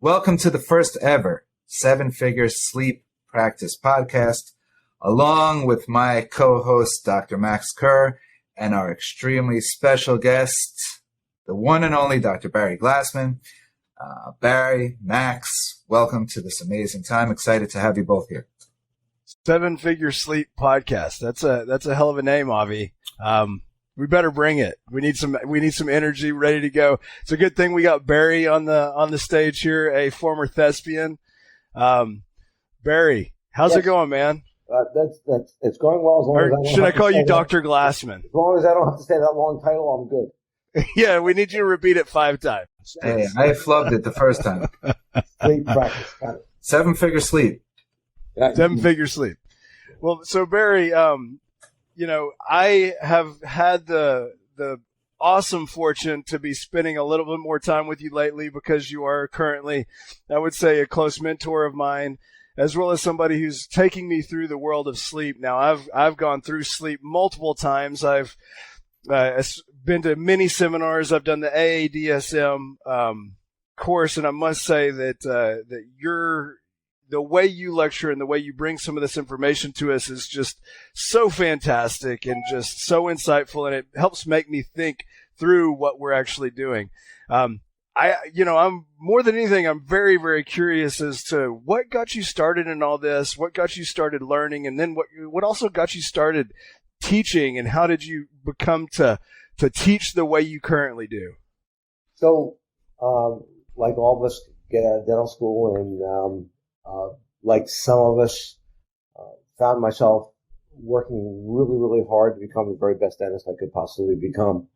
Welcome to the first ever seven-figure sleep practice podcast, along with my co-host, Dr. Max Kerr, and our extremely special guest, the one and only Dr. Barry Glassman. Barry, Max, welcome to this amazing time. Excited to have you both here. Seven-figure sleep podcast. That's a hell of a name, Avi. We better bring it. We need some energy ready to go. It's a good thing we got Barry on the stage here, a former thespian. Barry, how's it going, man? It's going well. As long as should I call you Dr. Glassman? As long as I don't have to say that long title, I'm good. Yeah, we need you to repeat it 5 times. Hey, I flubbed it the first time. Sleep practice. Seven-figure sleep. Seven-figure sleep. Well, so Barry, I have had the awesome fortune to be spending a little bit more time with you lately because you are currently, I would say, a close mentor of mine, as well as somebody who's taking me through the world of sleep. Now, I've gone through sleep multiple times. I've been to many seminars. I've done the AADSM course, and I must say that the way you lecture and the way you bring some of this information to us is just so fantastic and just so insightful, and it helps make me think through what we're actually doing. I'm more than anything, I'm very, very curious as to what got you started in all this, what got you started learning, and then what also got you started teaching, and how did you become to teach the way you currently do? So, like all of us, get out of dental school, and like some of us, found myself working really, really hard to become the very best dentist I could possibly become.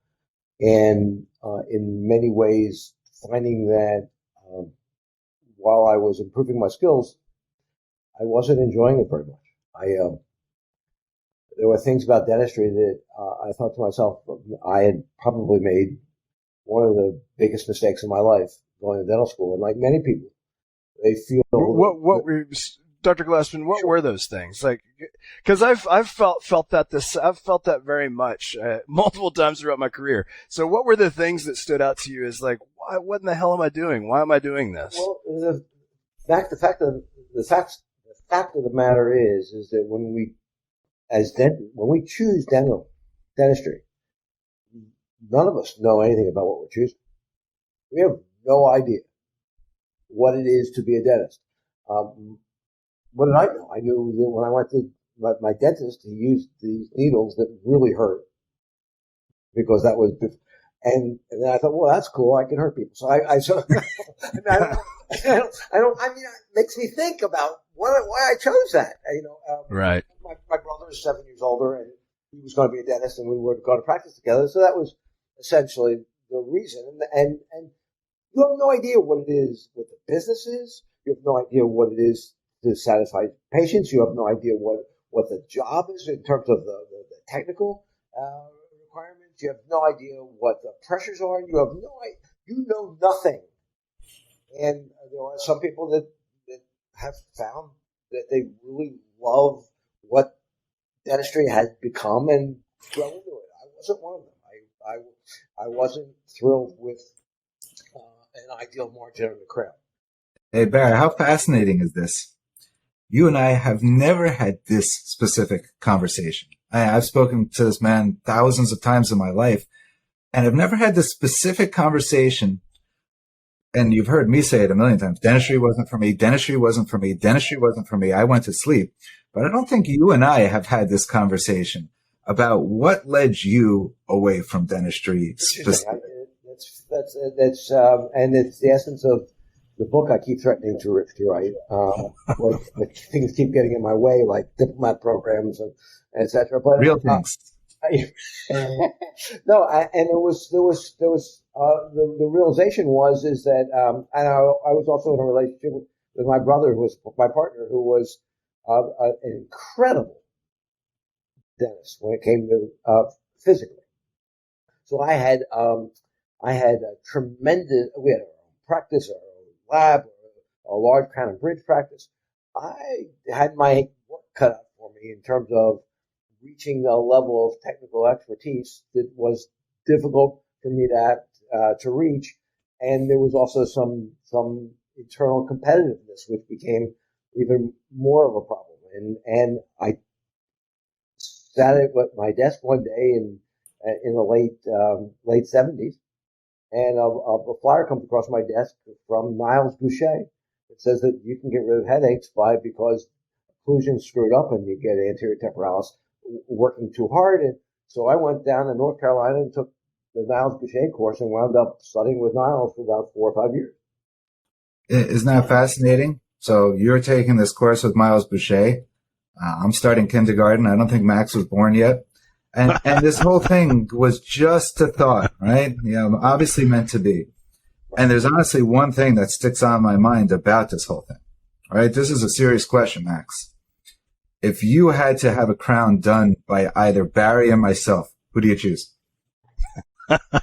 And in many ways, finding that while I was improving my skills, I wasn't enjoying it very much. There were things about dentistry that I thought to myself, I had probably made one of the biggest mistakes in my life going to dental school. And like many people, they feel Dr. Glassman, what were those things? Like, because I've felt that very much multiple times throughout my career. So, what were the things that stood out to you as like, what in the hell am I doing? Why am I doing this? Well, the fact of the matter is that when we choose dentistry, none of us know anything about what we're choosing. We have no idea what it is to be a dentist. What did I know? I knew that when I went to my dentist, he used these needles that really hurt because that was, and then I thought, well, that's cool. I can hurt people. So I mean, it makes me think about why I chose that. Right. My brother is 7 years older, and he was going to be a dentist, and we were going to practice together. So that was essentially the reason. And you have no idea what it is, what the business is. You have no idea what it is to satisfy patients. You have no idea what the job is in terms of the technical requirements. You have no idea what the pressures are. You know nothing. And there are some people that have found that they really love what dentistry has become and grow into it. I wasn't one of them. I wasn't thrilled with an ideal margin of the crowd. Hey, Barry, how fascinating is this? You and I have never had this specific conversation. I've spoken to this man thousands of times in my life, and I've never had this specific conversation. And you've heard me say it a million times. Dentistry wasn't for me. Dentistry wasn't for me. Dentistry wasn't for me. I went to sleep. But I don't think you and I have had this conversation about what led you away from dentistry. And it's the essence of the book I keep threatening to write. But things keep getting in my way, like diplomat programs and etc. But real things. No, and there was the realization is that and I was also in a relationship with my brother, who was my partner, who was an incredible dentist when it came to physically. So I had a tremendous. We had our own practice, our own lab, a large crown and bridge practice. I had my work cut out for me in terms of reaching a level of technical expertise that was difficult for me to reach, and there was also some internal competitiveness, which became even more of a problem. And I sat at my desk one day in the late 70s, and a flyer comes across my desk from Niles Boucher. It says that you can get rid of headaches because occlusion's screwed up and you get anterior temporalis working too hard. And so I went down to North Carolina and took the Niles Boucher course and wound up studying with Niles for about 4 or 5 years. Isn't that fascinating? So you're taking this course with Miles Boucher. I'm starting kindergarten. I don't think Max was born yet. And this whole thing was just a thought, right? Obviously meant to be. And there's honestly one thing that sticks on my mind about this whole thing. All right, this is a serious question, Max. If you had to have a crown done by either Barry or myself, who do you choose?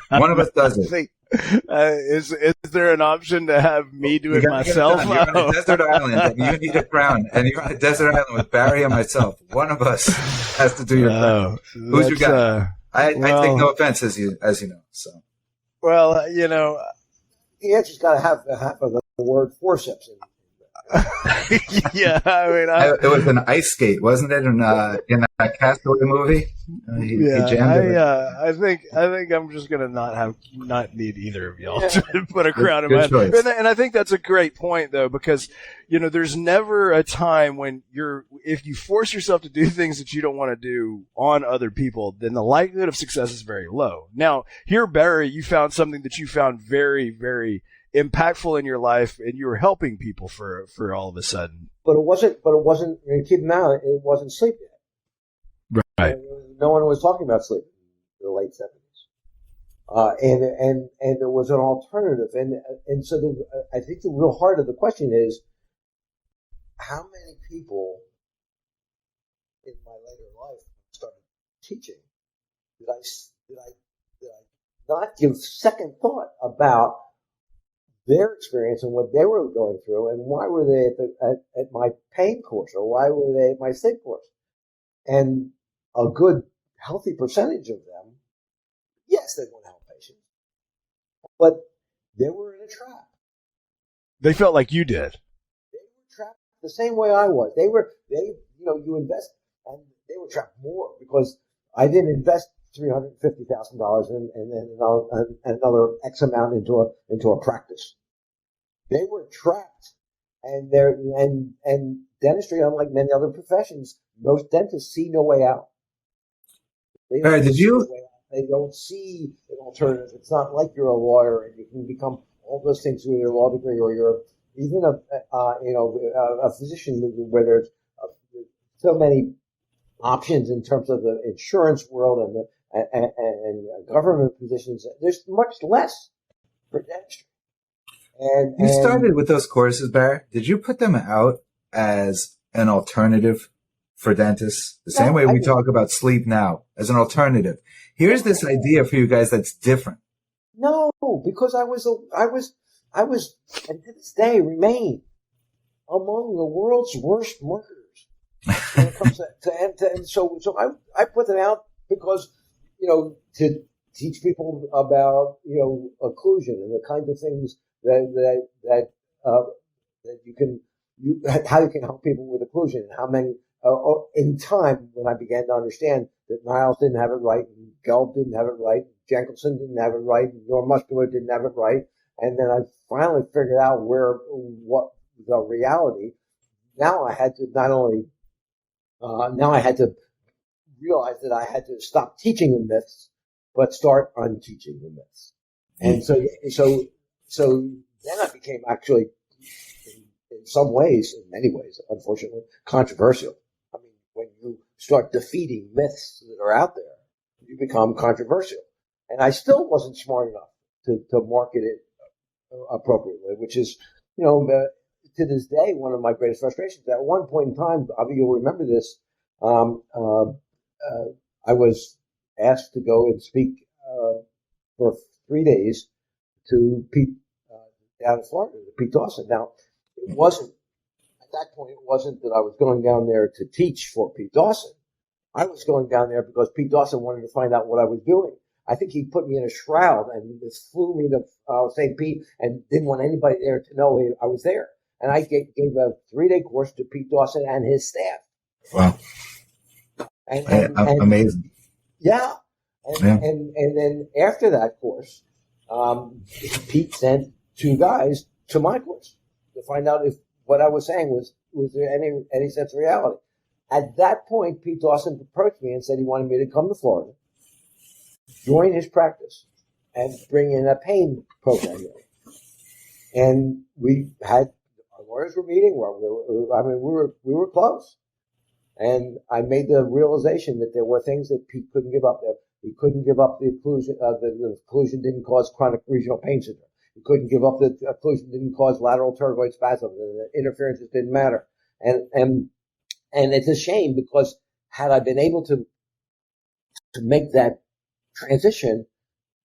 One of us does it. Is there an option to have me do it myself? You're on a desert island and you need a crown, and you're on a desert island with Barry and myself. One of us has to do your crown. Who's your guy? I take no offense, as you know. So, well, the answer's got to have the word forceps in it. Yeah, I mean, it was an ice skate, wasn't it? In that Castaway movie. I think I'm just gonna not need either of y'all to put a crown in my head. And I think that's a great point, though, because there's never a time when if you force yourself to do things that you don't want to do on other people, then the likelihood of success is very low. Now, here, Barry, you found something that you found very, very impactful in your life, and you were helping people for all of a sudden. But it wasn't. Keep in mind, it wasn't sleep yet. Right. No one was talking about sleep in the late 70s, and there was an alternative, and so I think the real heart of the question is, how many people in my later life started teaching did I not give second thought about their experience and what they were going through, and why were they at my pain course, or why were they at my sleep course? And a good, healthy percentage of them, yes, they want to help patients, but they were in a trap. They felt like you did. They were trapped the same way I was. You invest, and they were trapped more because I didn't invest $350,000 and then another X amount into a practice. They were trapped, and dentistry, unlike many other professions, most dentists see no way out. They don't see an alternative. It's not like you're a lawyer and you can become all those things with your law degree, or you're even a physician where there's so many options in terms of the insurance world and government positions. There's much less for dentistry. And you started with those courses, Barry. Did you put them out as an alternative for dentists? The same way we talk about sleep now, as an alternative. Here's this idea for you guys that's different. No, because I was, and to this day remain among the world's worst marketers when it comes and so I put them out because, to teach people about, occlusion and the kinds of things that how you can help people with occlusion, and how many, in time, when I began to understand that Niles didn't have it right, and Gelb didn't have it right, Jenkelson didn't have it right, and neuromuscular didn't have it right, and then I finally figured out what the reality. Now I had to now I had to realize that I had to stop teaching the myths, but start unteaching the myths. And so then I became actually, in some ways, in many ways, unfortunately, controversial. I mean, when you start defeating myths that are out there, you become controversial. And I still wasn't smart enough to market it appropriately, which is, to this day, one of my greatest frustrations. At one point in time, Avi, you'll remember this, I was asked to go and speak for 3 days to Pete down in Florida, to Pete Dawson. Now, it wasn't, at that point, it wasn't that I was going down there to teach for Pete Dawson. I was going down there because Pete Dawson wanted to find out what I was doing. I think he put me in a shroud and just flew me to St. Pete and didn't want anybody there to know I was there. And I gave a 3-day course to Pete Dawson and his staff. Wow. And amazing. Yeah. And then after that course, Pete sent 2 guys to my course to find out if what I was saying was there any sense of reality. At that point, Pete Dawson approached me and said he wanted me to come to Florida, join his practice, and bring in a pain program there. And we had our lawyers were meeting. We were close. And I made the realization that there were things that Pete couldn't give up. He couldn't give up the occlusion. The occlusion didn't cause chronic regional pain syndrome. He couldn't give up the occlusion didn't cause lateral pterygoid spasm. The interferences didn't matter. And it's a shame because had I been able to make that transition,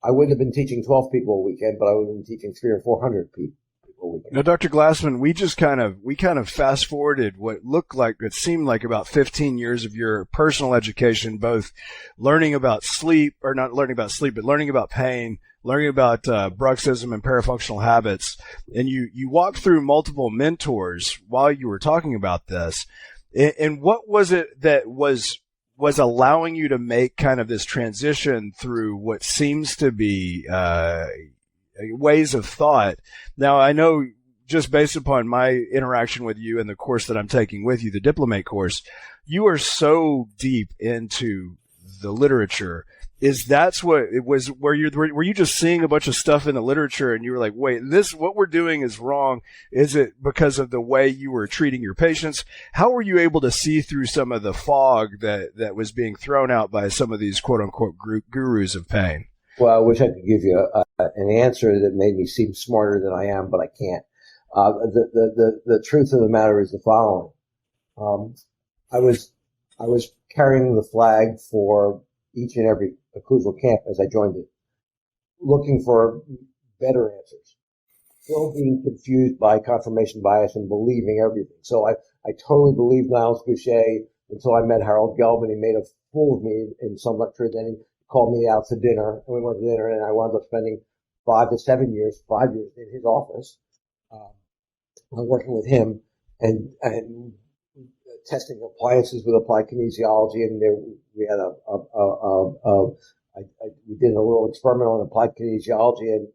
I wouldn't have been teaching 12 people a weekend, but I would have been teaching 300 or 400 people a weekend. Now, Dr. Glassman, we kind of fast forwarded what seemed like about 15 years of your personal education, both learning about sleep, or not learning about sleep, but learning about pain, learning about bruxism and parafunctional habits. And you walked through multiple mentors while you were talking about this. And what was it that was allowing you to make kind of this transition through what seems to be ways of thought? Now, I know just based upon my interaction with you and the course that I'm taking with you, the Diplomate course, you are so deep into the literature. That's what it was, were you just seeing a bunch of stuff in the literature and you were like, wait, what we're doing is wrong? Is it because of the way you were treating your patients? How were you able to see through some of the fog that was being thrown out by some of these quote unquote gurus of pain? Well, I wish I could give you an answer that made me seem smarter than I am, but I can't. The truth of the matter is the following. I was carrying the flag for each and every occlusal camp as I joined it, looking for better answers, still being confused by confirmation bias and believing everything. So I totally believed Niles Boucher until I met Harold Gelb, and he made a fool of me in some lecture. Then he called me out to dinner, and we went to dinner, and I wound up spending 5 years in his office, working with him and testing appliances with applied kinesiology. And we had we did a little experiment on applied kinesiology, and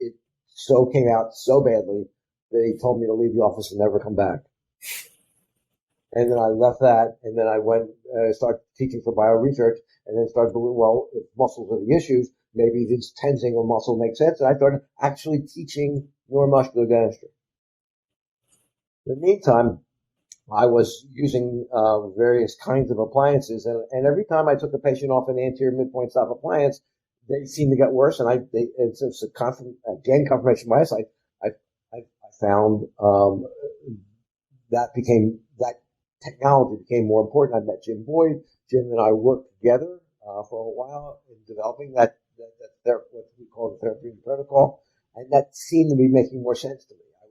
it so came out so badly that he told me to leave the office and never come back. And then I left that, and then I went, started teaching for bioresearch, and then started believing, well, if muscles are the issues, maybe this tensing of muscle makes sense. And I started actually teaching neuromuscular dentistry. In the meantime, I was using various kinds of appliances, and every time I took a patient off an anterior midpoint stop appliance, they seemed to get worse. And it's a confirmation bias. I found that technology became more important. I met Jim Boyd. Jim and I worked together for a while in developing that what we call the therapeutic protocol, and that seemed to be making more sense to me. I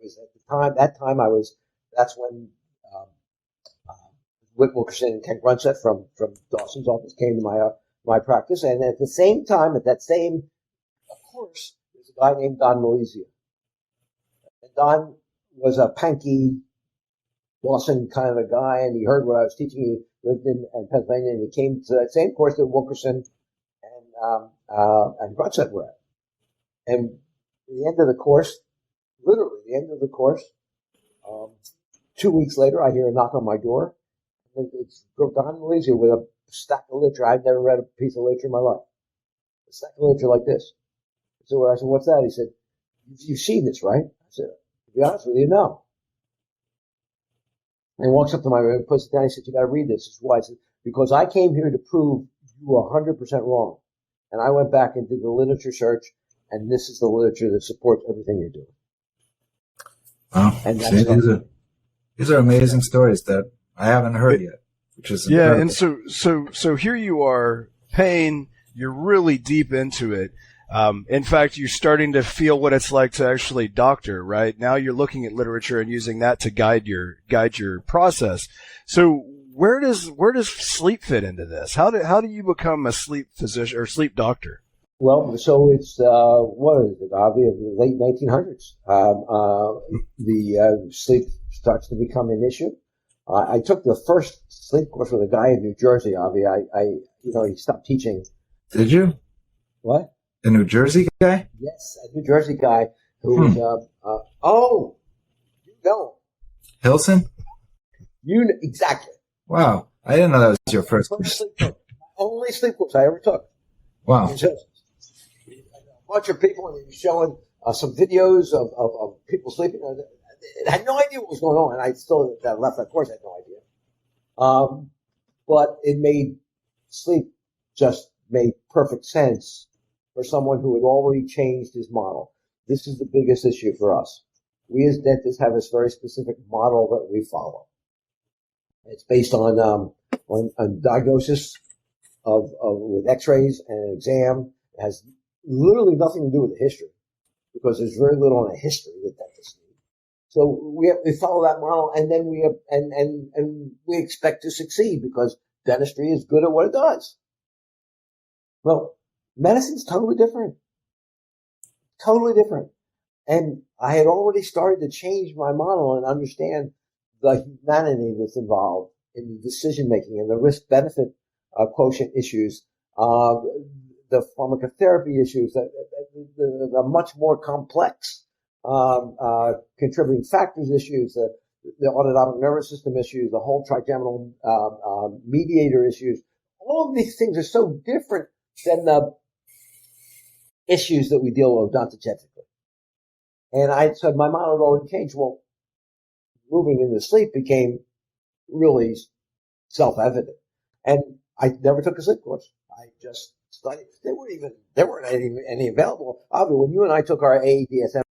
was that's when Whit Wilkerson and Ken Grunset from Dawson's office came to my practice, and at the same time, at that same course, there's a guy named Don Malizia. And Don was a panky Dawson kind of a guy, and he heard what I was teaching. He lived in Pennsylvania, and he came to that same course that Wilkerson and Grunset were at. And at the end of the course, literally the end of the course, 2 weeks later, I hear a knock on my door. It's Don Malizia with a stack of literature. I'd never read a piece of literature in my life. A stack of literature like this. So I said, "What's that?" He said, "You've seen this, right?" I said, "To be honest with you, no." And he walks up to my room, puts it down. He said, "You got to read this." This is why. I said, "Because I came here to prove you were 100% wrong." And I went back and did the literature search, and this is the literature that supports everything you're doing. Wow. And that's these are amazing stories that I haven't heard yet, which is yeah. incredible. And so here you are, pain. You're really deep into it. In fact, you're starting to feel what it's like to actually doctor, right? Now you're looking at literature and using that to guide your process. So where does sleep fit into this? How do you become a sleep physician or sleep doctor? Well, so it's what is it? Obviously, the late 1900s. The sleep starts to become an issue. I took the first sleep course with a guy in New Jersey. Avi, he stopped teaching. Did you? What? A New Jersey guy? Yes, a New Jersey guy who was. You know, Hilson? Exactly. Wow, I didn't know that was your first course. Sleep course. Only sleep course I ever took. Wow. A bunch of people, and he was showing some videos of people sleeping. I had no idea what was going on, and I still left that course. I had no idea. But it made perfect sense for someone who had already changed his model. This is the biggest issue for us. We as dentists have this very specific model that we follow. It's based on diagnosis with X-rays and an exam. It has literally nothing to do with the history, because there's very little on the history that dentists need. So we follow that model, and then we expect to succeed because dentistry is good at what it does. Well, medicine's totally different. Totally different. And I had already started to change my model and understand the humanity that's involved in the decision making and the risk benefit quotient issues, the pharmacotherapy issues, the much more complex contributing factors issues, the autonomic nervous system issues, the whole trigeminal mediator issues. All of these things are so different than the issues that we deal with odontologically. And I said my model had already changed. Well, moving into sleep became really self-evident. And I never took a sleep course. I just studied. There weren't any available. Obviously, when you and I took our AEDSM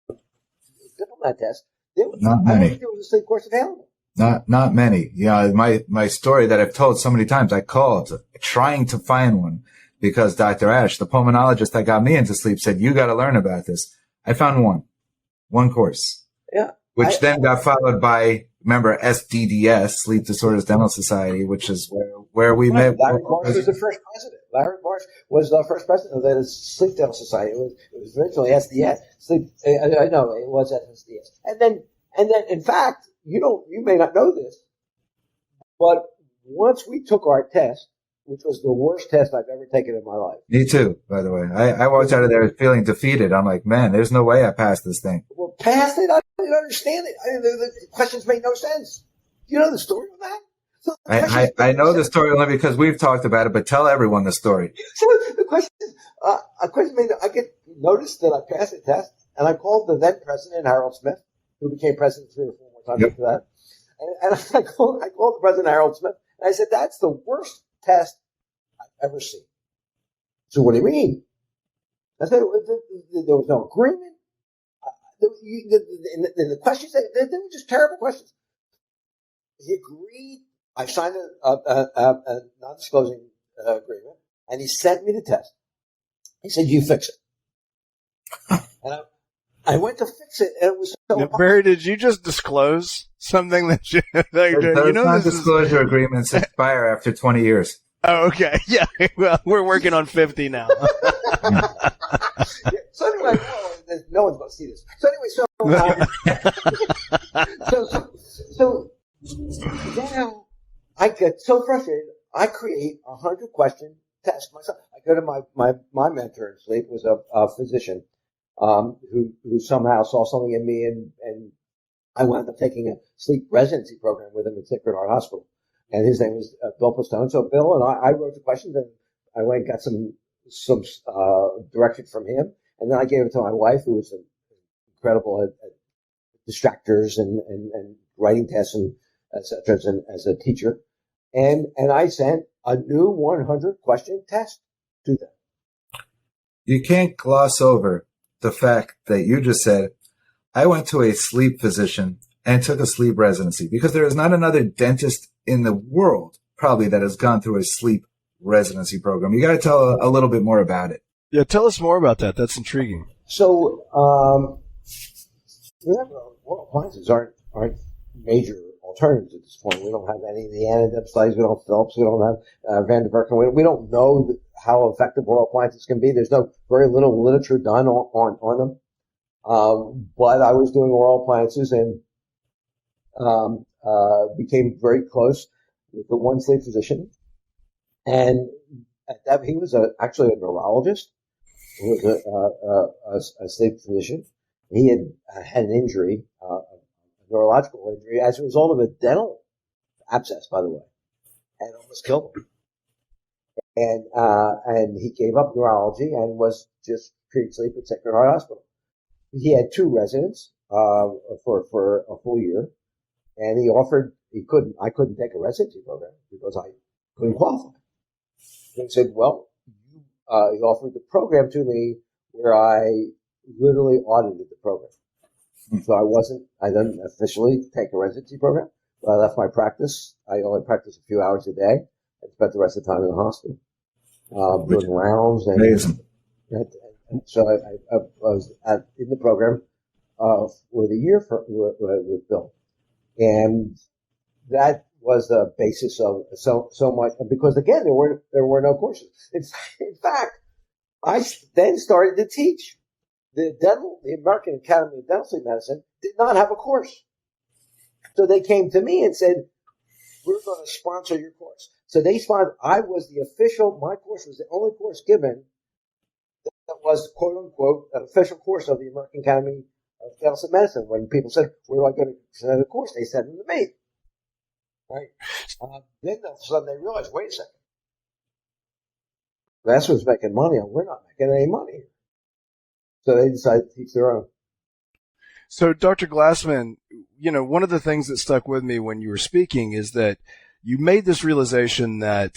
diplomat test, I don't think there was a sleep course available. Not many. Yeah, my story that I've told so many times, I called trying to find one because Dr. Ash, the pulmonologist that got me into sleep, said, you got to learn about this. I found one course. Yeah. Which then got followed by, remember, SDDS, Sleep Disorders Dental Society, which is where we met. Larry Marsh was the first president. Larry Marsh was the first president of the Sleep Dental Society. It was originally SDS. I know it was SDS. And then, in fact, you may not know this, but once we took our test, which was the worst test I've ever taken in my life. Me too, by the way. I walked out of there feeling defeated. I'm like, man, there's no way I passed this thing. Well, passed it? I didn't understand it. The questions made no sense. Do you know the story of that? So I know the story only because we've talked about it, but tell everyone the story. So the question made, I get noticed that I passed the test, and I called the then president, Harold Smith, who became president 3 or 4 more times after that. And I called the president, Harold Smith, and I said, that's the worst test I've ever seen. So what do you mean? I said, there was no agreement. The questions, they were just terrible questions. He agreed. I signed a non-disclosing agreement, and he sent me the test. He said, you fix it. And I went to fix it, and it was so now, Barry, did you just disclose something that you those non-disclosure agreements expire after 20 years. Oh, okay. Yeah. Well, we're working on 50 now. So anyway, no one's going to see this. So anyway, so now I get so frustrated. I create a 100-question test myself. I go to my mentor in sleep was a physician who somehow saw something in me, and I wound up taking a sleep residency program with him at St. Bernard Hospital. And his name was Bill Pistone. So Bill and I wrote the questions, and I went and got some direction from him. And then I gave it to my wife, who was incredible at distractors and writing tests and et cetera as a teacher. And I sent a new 100-question test to them. You can't gloss over the fact that you just said, I went to a sleep physician and took a sleep residency, because there is not another dentist in the world probably that has gone through a sleep residency program. You got to tell a little bit more about it. Yeah, tell us more about that. That's intriguing. So, remember, oral appliances aren't major alternatives at this point. We don't have any of the antidote studies. We don't have Phillips. We don't have Van der Werken. We don't know how effective oral appliances can be. There's very little literature done on them. But I was doing oral appliances and became very close with the one sleep physician. And at that, he was actually a neurologist who was a sleep physician. He had an injury, a neurological injury, as a result of a dental abscess, by the way, and almost killed him. And he gave up neurology and was just treating sleep at Sacred Heart Hospital. He had 2 residents for a full year, and I couldn't take a residency program because I couldn't qualify. And he said, well, he offered the program to me where I literally audited the program. So I didn't officially take a residency program, but I left my practice. I only practiced a few hours a day and spent the rest of the time in the hospital, doing rounds. And so I was in the program for the year with Bill. And that was the basis of so much, because again, there were no courses. In fact, I then started to teach. The American Academy of Dental Sleep Medicine did not have a course. So they came to me and said, we're going to sponsor your course. So they sponsored, my course was the only course given that was, quote unquote, an official course of the American Academy of Dental Sleep Medicine. When people said, where do I go to present a course? They sent them to me. Right? Then all of a sudden they realized, wait a second. That's what's making money, and we're not making any money. So they decided to teach their own. So, Dr. Glassman, one of the things that stuck with me when you were speaking is that you made this realization that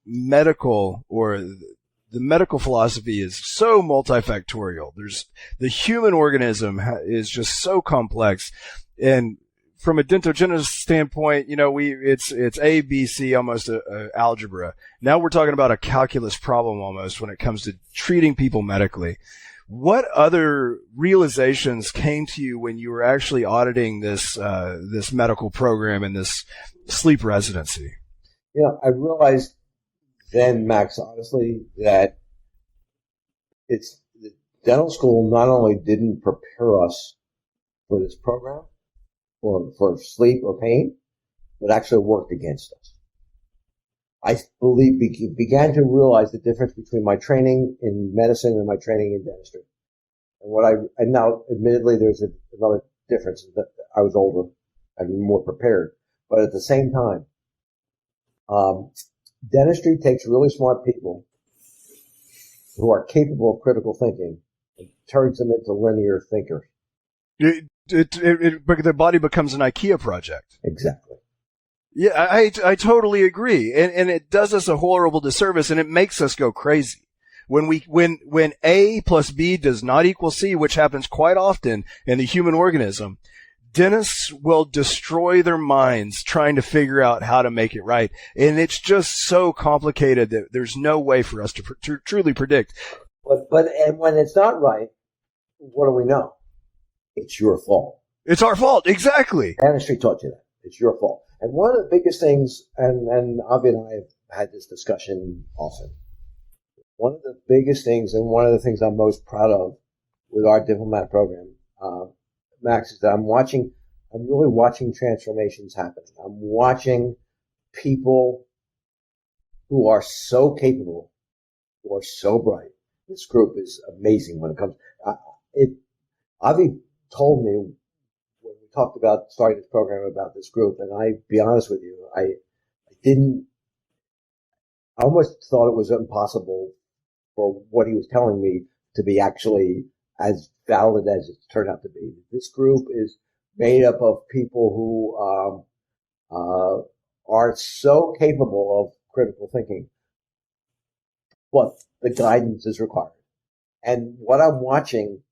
medical, or the medical philosophy, is so multifactorial. The human organism is just so complex, and from a dentogenesis standpoint, it's A, B, C, almost a algebra. Now we're talking about a calculus problem almost when it comes to treating people medically. What other realizations came to you when you were actually auditing this medical program and this sleep residency? I realized then, Max, honestly, that the dental school not only didn't prepare us for this program or for sleep or pain, but actually worked against us. I believe began to realize the difference between my training in medicine and my training in dentistry. And now, admittedly, there's another difference that I was older and more prepared. But at the same time, dentistry takes really smart people who are capable of critical thinking and turns them into linear thinkers. The body becomes an IKEA project. Exactly. Yeah, I totally agree. And it does us a horrible disservice, and it makes us go crazy. When A plus B does not equal C, which happens quite often in the human organism, dentists will destroy their minds trying to figure out how to make it right. And it's just so complicated that there's no way for us to truly predict. But when it's not right, what do we know? It's your fault. It's our fault. Exactly. Dentistry taught you that. It's your fault. And one of the biggest things, and Avi and I have had this discussion often, one of the biggest things, and one of the things I'm most proud of with our diplomat program, Max, is that I'm really watching transformations happening. I'm watching people who are so capable, who are so bright. This group is amazing when it comes. Avi told me when we talked about starting this program about this group, and I be honest with you, I almost thought it was impossible for what he was telling me to be actually as valid as it turned out to be. This group is made up of people who are so capable of critical thinking, but the guidance is required. And what I'm watching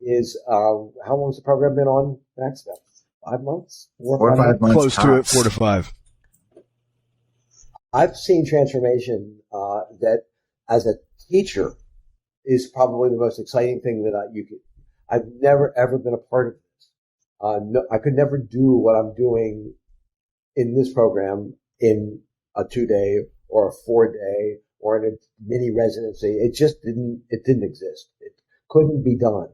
is how long's the program been on, Max? 5 months? 4 or 5 months. Close to it, 4 to 5. I've seen transformation that, as a teacher, is probably the most exciting thing that I've never ever been a part of this. No, I could never do what I'm doing in this program in a 2-day or a 4-day or in a mini residency. It just didn't exist. It couldn't be done.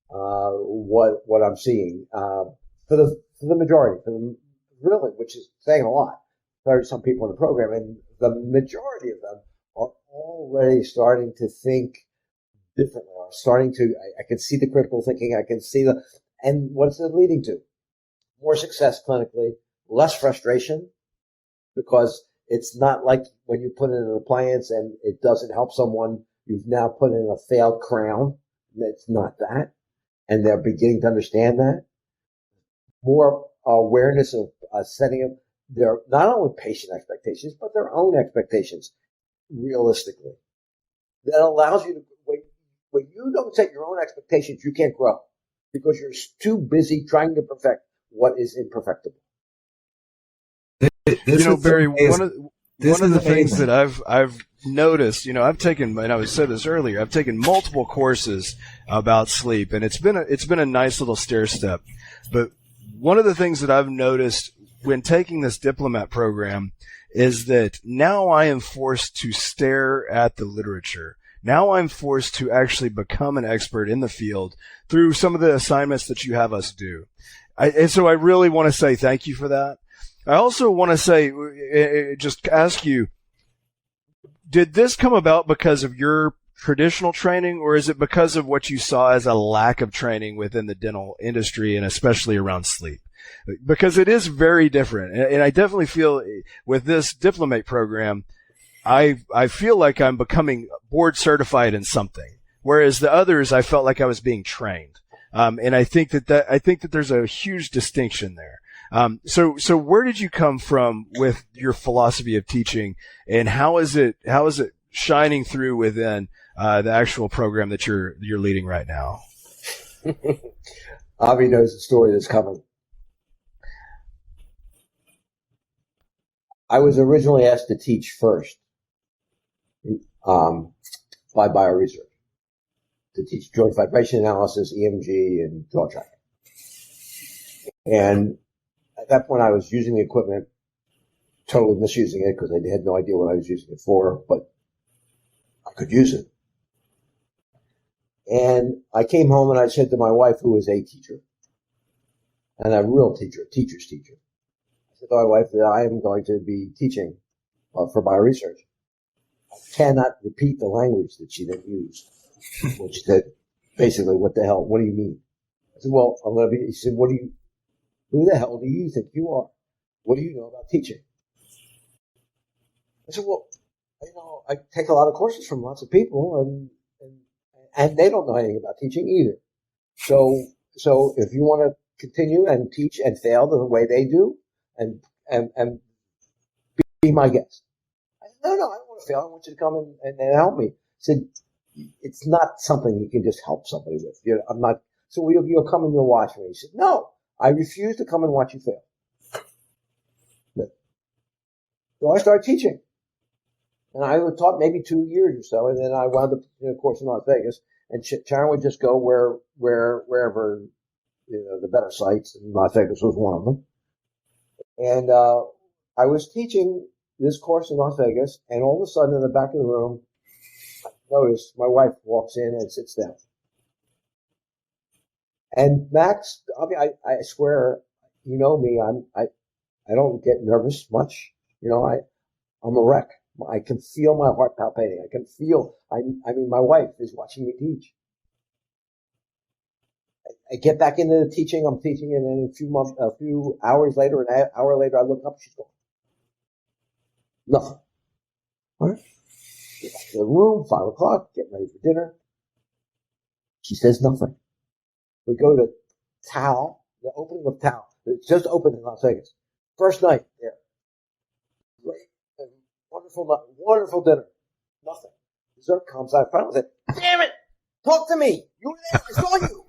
What I'm seeing, for the majority, really, which is saying a lot. There are some people in the program, and the majority of them are already starting to think differently, are starting to, I can see the critical thinking, I can see and what's it leading to? More success clinically, less frustration, because it's not like when you put in an appliance and it doesn't help someone, you've now put in a failed crown. It's not that. And they're beginning to understand that. More awareness of setting up their, not only patient expectations, but their own expectations realistically. That allows you to, when you don't set your own expectations, you can't grow because you're too busy trying to perfect what is imperfectible. Barry, one of the things that I've noticed, I've taken, and I said this earlier, I've taken multiple courses about sleep, and it's been a nice little stair step. But one of the things that I've noticed when taking this diplomat program is that now I am forced to stare at the literature. Now I'm forced to actually become an expert in the field through some of the assignments that you have us do. And so I really want to say thank you for that. I also want to say, just ask you, did this come about because of your traditional training, or is it because of what you saw as a lack of training within the dental industry and especially around sleep? Because it is very different. And I definitely feel with this diplomate program, I feel like I'm becoming board certified in something, whereas the others, I felt like I was being trained. And I think that there's a huge distinction there. So where did you come from with your philosophy of teaching, and how is it shining through within the actual program that you're leading right now? Avi knows the story that's coming. I was originally asked to teach first by bioresearch, to teach joint vibration analysis, EMG, and jaw tracking. And at that point, I was using the equipment, totally misusing it because I had no idea what I was using it for, but I could use it. And I came home and I said to my wife, who was a teacher, and a real teacher, a teacher's teacher, I said to my wife that I am going to be teaching for bioresearch. I cannot repeat the language that she then used, which said basically, what the hell? What do you mean? I said, well, I'm going to be, he said, who the hell do you think you are? What do you know about teaching? I said, well, I take a lot of courses from lots of people and they don't know anything about teaching either. So if you want to continue and teach and fail the way they do and be my guest. I said, no, I don't want to fail. I want you to come and help me. I said, it's not something you can just help somebody with. I'm not, so you'll come and you'll watch me. He said, no, I refuse to come and watch you fail. So I started teaching. And I taught maybe 2 years or so, and then I wound up in a course in Las Vegas. And Sharon would just go wherever the better sites, and Las Vegas was one of them. And I was teaching this course in Las Vegas, and all of a sudden in the back of the room, I noticed my wife walks in and sits down. And Max, I swear, you know me, I don't get nervous much. I'm a wreck. I can feel my heart palpitating. I can feel, my wife is watching me teach. I get back into the teaching. I'm teaching, and then a few hours later, an hour later, I look up, she's gone. Nothing. All right. Get back to the room, 5 o'clock, get ready for dinner. She says nothing. We go to Tao, the opening of Tao. It's just opened in Las Vegas. First night there. Great. Wonderful dinner. Nothing. Dessert comes out. I finally said, damn it! Talk to me! You were there. I saw you!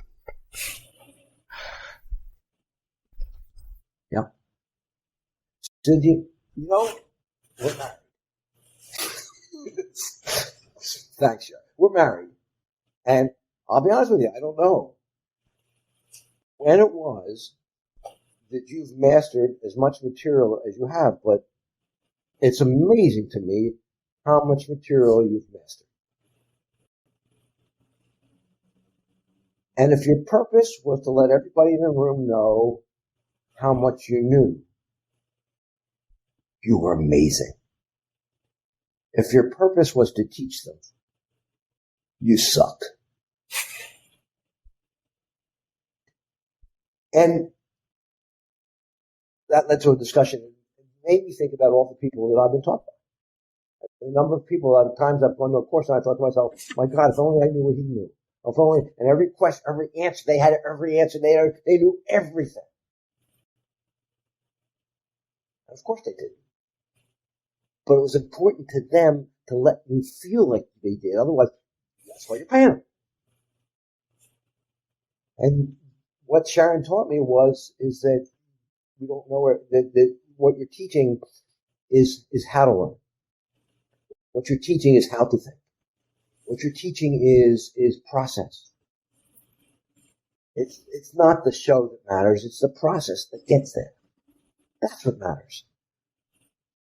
Yeah. Did you know? We're married. Thanks, Sharon. We're married. And I'll be honest with you, I don't know when it was that you've mastered as much material as you have, but it's amazing to me how much material you've mastered. And if your purpose was to let everybody in the room know how much you knew, you were amazing. If your purpose was to teach them, you sucked. And that led to a discussion. It made me think about all the people that I've been taught by. The number of people, times I've gone to a course and I thought to myself, my God, if only I knew what he knew. If only, and every question, every answer, they had every answer. They knew everything. And of course they did. But it was important to them to let you feel like they did. Otherwise, that's why you're paying them. And what Sharon taught me is that we don't know that what you're teaching is how to learn. What you're teaching is how to think. What you're teaching is process. It's not the show that matters. It's the process that gets there. That's what matters.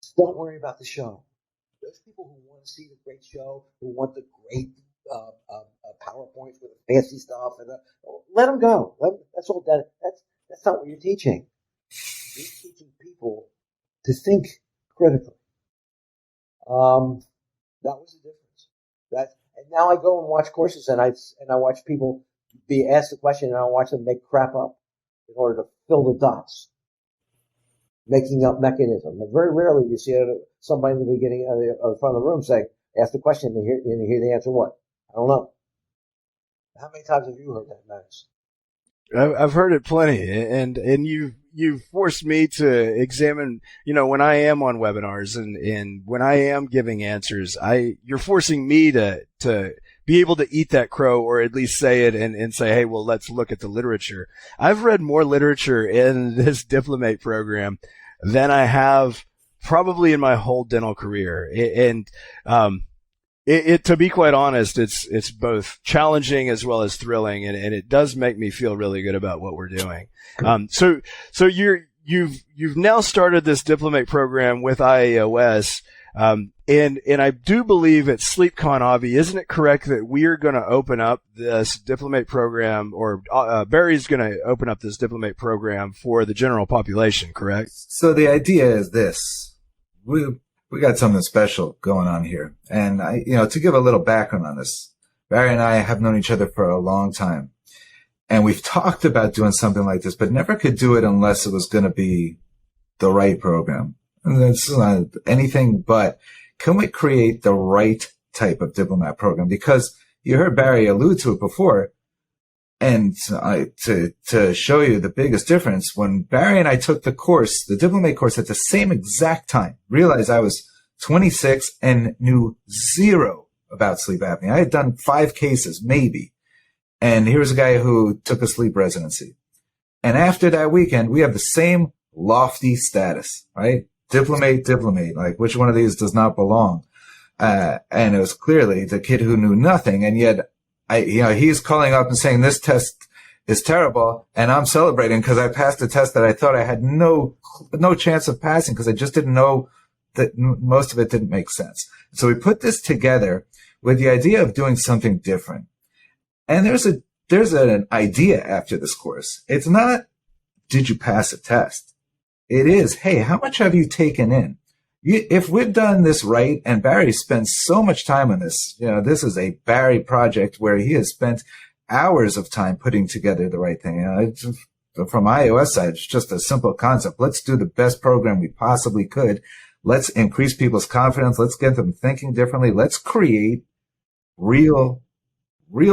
So don't worry about the show. Those people who want to see the great show, who want the great PowerPoints with the fancy stuff, and let them go. That's all. That's not what you're teaching. You're teaching people to think critically. That was the difference. And now I go and watch courses, and I watch people be asked a question, and I watch them make crap up in order to fill the dots, making up mechanism. And very rarely you see somebody in the beginning of the front of the room say, "Ask the question," and you hear the answer. What? I don't know. How many times have you heard that, Max? I've heard it plenty, and you've forced me to examine, when I am on webinars and when I am giving answers, you're forcing me to be able to eat that crow, or at least say it and say, hey, well, let's look at the literature. I've read more literature in this Diplomate program than I have probably in my whole dental career. And, to be quite honest, it's both challenging as well as thrilling, and it does make me feel really good about what we're doing. So you've now started this Diplomate program with IAOS, and I do believe at SleepCon, Avi, isn't it correct that we are going to open up this Diplomate program, or Barry's going to open up this Diplomate program for the general population, correct? So the idea is this: we got something special going on here. And to give a little background on this, Barry and I have known each other for a long time. And we've talked about doing something like this, but never could do it unless it was going to be the right program. And that's not anything but, can we create the right type of diplomat program? Because you heard Barry allude to it before. And to show you the biggest difference, when Barry and I took the course, the Diplomate course, at the same exact time, realized I was 26 and knew zero about sleep apnea. I had done 5 cases, maybe. And here was a guy who took a sleep residency. And after that weekend, we have the same lofty status, right? Diplomate, like which one of these does not belong? And it was clearly the kid who knew nothing, and yet he's calling up and saying this test is terrible, and I'm celebrating because I passed a test that I thought I had no chance of passing because I just didn't know that most of it didn't make sense. So we put this together with the idea of doing something different. And there's an idea after this course. It's not, did you pass a test? It is, hey, how much have you taken in? If we've done this right, and Barry spends so much time on this, this is a Barry project where he has spent hours of time putting together the right thing. From iOS side, it's just a simple concept. Let's do the best program we possibly could. Let's increase people's confidence. Let's get them thinking differently. Let's create real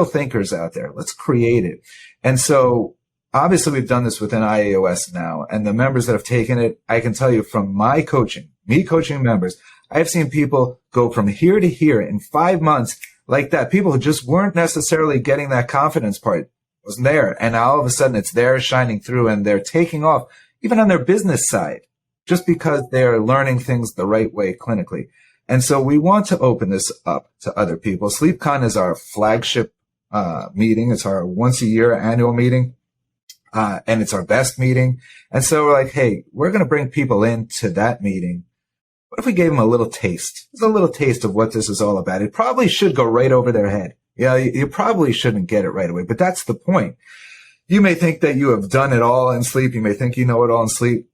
thinkers out there. Let's create it. And so obviously we've done this within IAOS now, and the members that have taken it, I can tell you from me coaching members, I've seen people go from here to here in 5 months like that. People who just weren't necessarily getting that confidence part wasn't there. And now all of a sudden it's there shining through, and they're taking off even on their business side just because they're learning things the right way clinically. And so we want to open this up to other people. SleepCon is our flagship meeting. It's our once a year annual meeting. and it's our best meeting. And so we're like, hey, we're going to bring people into that meeting. What if we gave them a little taste? Just a little taste of what this is all about. It probably should go right over their head. You probably shouldn't get it right away, but that's the point. You may think that you have done it all in sleep. You may think you know it all in sleep.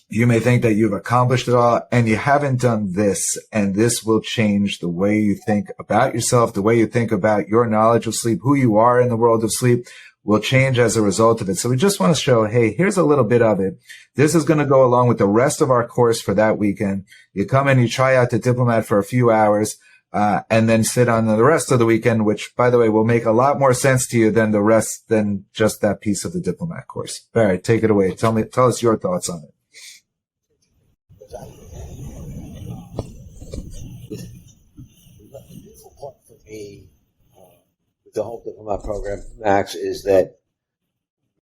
You may think that you've accomplished it all, and you haven't done this, and this will change the way you think about yourself, the way you think about your knowledge of sleep, who you are in the world of sleep will change as a result of it. So we just want to show, hey, here's a little bit of it. This is going to go along with the rest of our course for that weekend. You come in, you try out the Diplomat for a few hours, and then sit on the rest of the weekend, which, by the way, will make a lot more sense to you than just that piece of the Diplomat course. All right, take it away. Tell us your thoughts on it. The beautiful part for me with the whole Diplomat program, Max, is that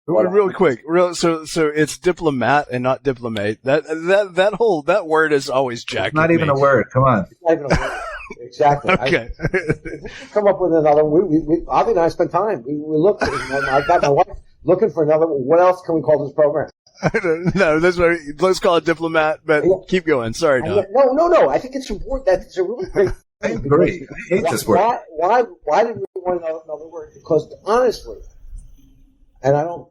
Real quick, so it's diplomat and not diplomate. That word is always jacked. It's not even a word. Come on. It's not even a word. Exactly. Okay. We come up with another. Avi and I spent time. We looked. I got my wife looking for another. What else can we call this program? No, let's call it diplomat. But keep going. Sorry, Don. No. I think it's important. That it's a really great. I agree. I hate this word. Why did we want another word? Because honestly, and I don't.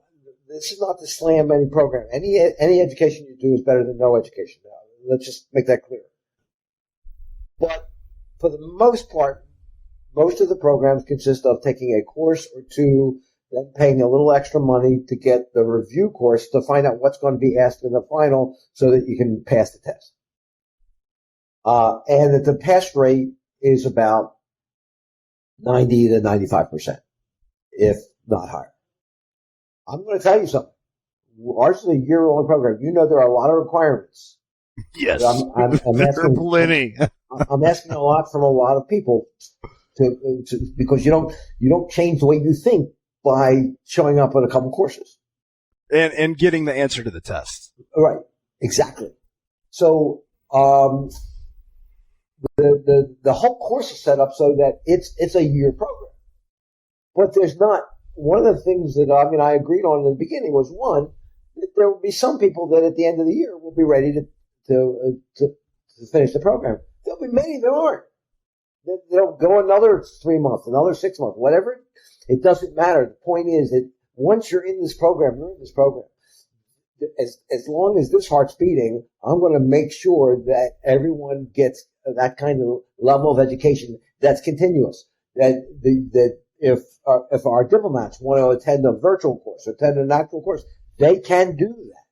This is not to slam any program. Any education you do is better than no education. Let's just make that clear. But for the most part, most of the programs consist of taking a course or two, then paying a little extra money to get the review course to find out what's going to be asked in the final so that you can pass the test. And that the pass rate is about 90 to 95%, if not higher. I'm going to tell you something. Ours is a year-long program. You know there are a lot of requirements. Yes, I'm there asking, are plenty. I'm asking a lot from a lot of people to because you don't change the way you think by showing up at a couple courses and getting the answer to the test. Right, exactly. So the whole course is set up so that it's a year program, but there's not. One of the things that I agreed on in the beginning was one that there will be some people that at the end of the year will be ready to finish the program. There'll be many that aren't. They'll go another 3 months, another 6 months, whatever. It doesn't matter. The point is that once you're in this program, you're in this program. As long as this heart's beating, I'm going to make sure that everyone gets that kind of level of education that's continuous. That if our diplomats want to attend a virtual course, attend an actual course, they can do that.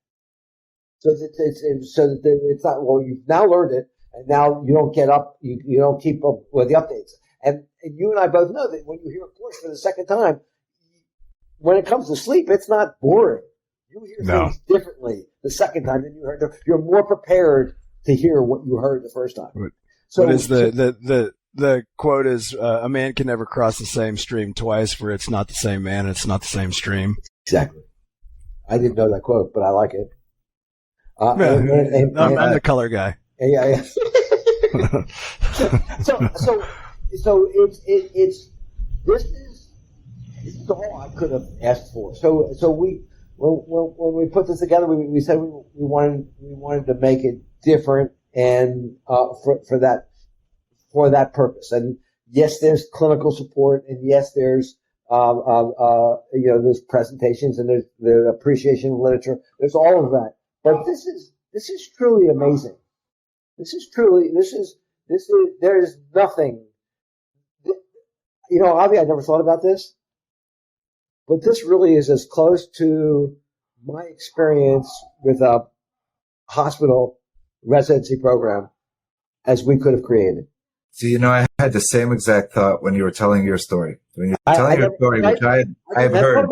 So that it's not, well, you've now learned it, and now you don't get up, you don't keep up with the updates. And you and I both know that when you hear a course for the second time, when it comes to sleep, it's not boring. You hear things differently the second time than you heard. You're more prepared to hear what you heard the first time. What is the quote is, a man can never cross the same stream twice, for it's not the same man, it's not the same stream. Exactly. I didn't know that quote, but I like it. I'm the color guy. Yeah. so it's this is all I could have asked for. So when we put this together, we said we wanted to make it different and for that purpose. And yes, there's clinical support, and yes, there's there's presentations, and there's the appreciation of literature. There's all of that. But this is truly amazing. There is nothing. Avi, I never thought about this, but this really is as close to my experience with a hospital residency program as we could have created. So, I had the same exact thought when you were telling your story. When you were telling your story, which I've heard.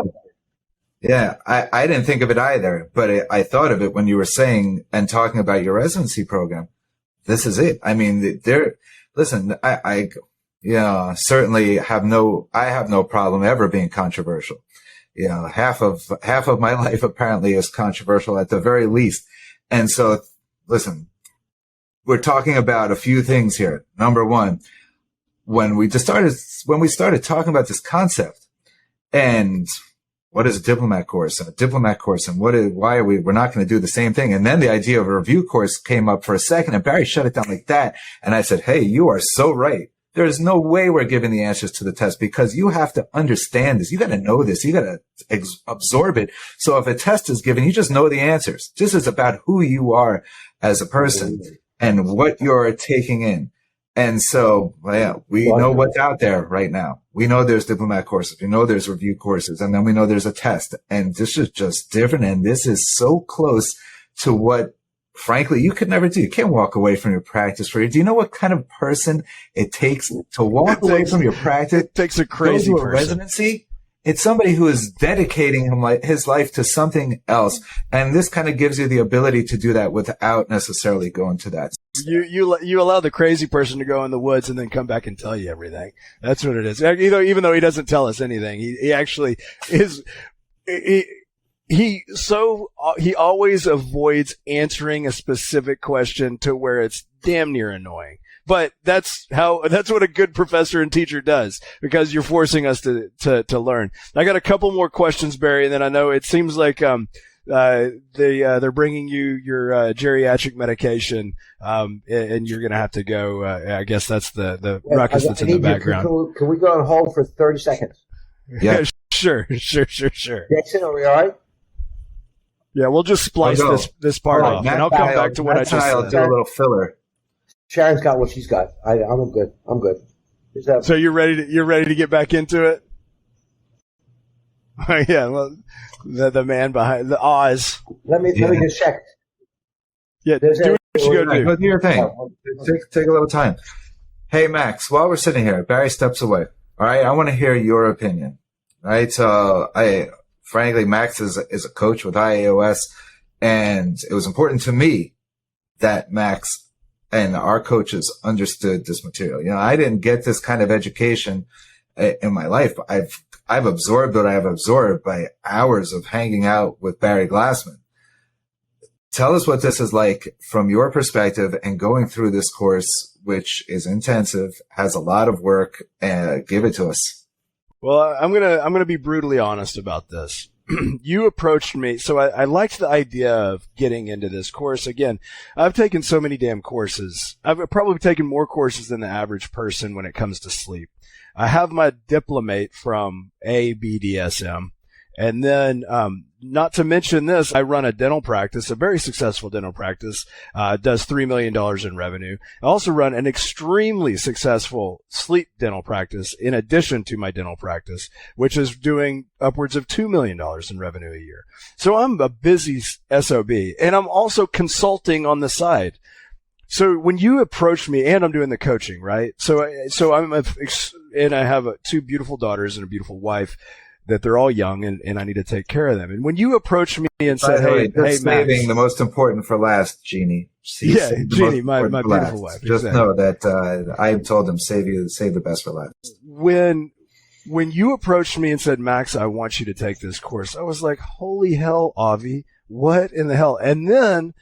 Yeah, I didn't think of it either, but I thought of it when you were saying and talking about your residency program. This is it. I mean, listen, I certainly have no problem ever being controversial. Half of my life apparently is controversial at the very least. And so, listen, we're talking about a few things here. Number one, when we started talking about this concept, and what is a diplomat course and a diplomat course and why are we're not going to do the same thing. And then the idea of a review course came up for a second and Barry shut it down like that. And I said, hey, you are so right. There's no way we're giving the answers to the test because you have to understand this. You got to know this. You got to absorb it. So if a test is given, you just know the answers. This is about who you are as a person and what you're taking in. And so, yeah, we know what's out there right now. We know there's diplomat courses. We know there's review courses. And then we know there's a test. And this is just different. And this is so close to what, frankly, you could never do. You can't walk away from your practice. Do you know what kind of person it takes to walk away from your practice? It takes a crazy go to a person. Residency. It's somebody who is dedicating his life to something else. And this kind of gives you the ability to do that without necessarily going to that. You allow the crazy person to go in the woods and then come back and tell you everything. That's what it is. Even though he doesn't tell us anything, he actually is, he always avoids answering a specific question to where it's damn near annoying. But that's what a good professor and teacher does, because you're forcing us to learn. I got a couple more questions, Barry, and then I know it seems like, they're bringing you your, geriatric medication, and you're going to have to go. I guess that's the ruckus that's in the background. Can we go on hold for 30 seconds? Yeah, sure. Jason, are we all right? Yeah, we'll just splice this part off, and I'll come back to what I just said. I'll do a little filler. Sharon's got what she's got. I'm good. So you're ready to get back into it? Yeah, well, the man behind the Oz. Let me just check. Yeah, do what you go do. Go do your thing. Take a little time. Hey, Max, while we're sitting here, Barry steps away. All right, I want to hear your opinion. All right, so frankly, Max is a coach with IAOS, and it was important to me that Max and our coaches understood this material. You know, I didn't get this kind of education in my life. I've absorbed what I have absorbed by hours of hanging out with Barry Glassman. Tell us what this is like from your perspective and going through this course, which is intensive, has a lot of work, and give it to us. Well, I'm gonna be brutally honest about this. You approached me, so I liked the idea of getting into this course. Again, I've taken so many damn courses. I've probably taken more courses than the average person when it comes to sleep. I have my diplomate from ABDSM. And then, not to mention this, I run a dental practice, a very successful dental practice, does $3 million in revenue. I also run an extremely successful sleep dental practice in addition to my dental practice, which is doing upwards of $2 million in revenue a year. So I'm a busy SOB, and I'm also consulting on the side. So when you approached me, and I'm doing the coaching, right? So and I have two beautiful daughters and a beautiful wife, that they're all young and I need to take care of them. And when you approached me and said, hey, saving Max, the most important for last, Jeannie. Jeannie, my beautiful wife. Just know that I told them save the best for last. When you approached me and said, Max, I want you to take this course, I was like, holy hell, Avi, what in the hell? And then,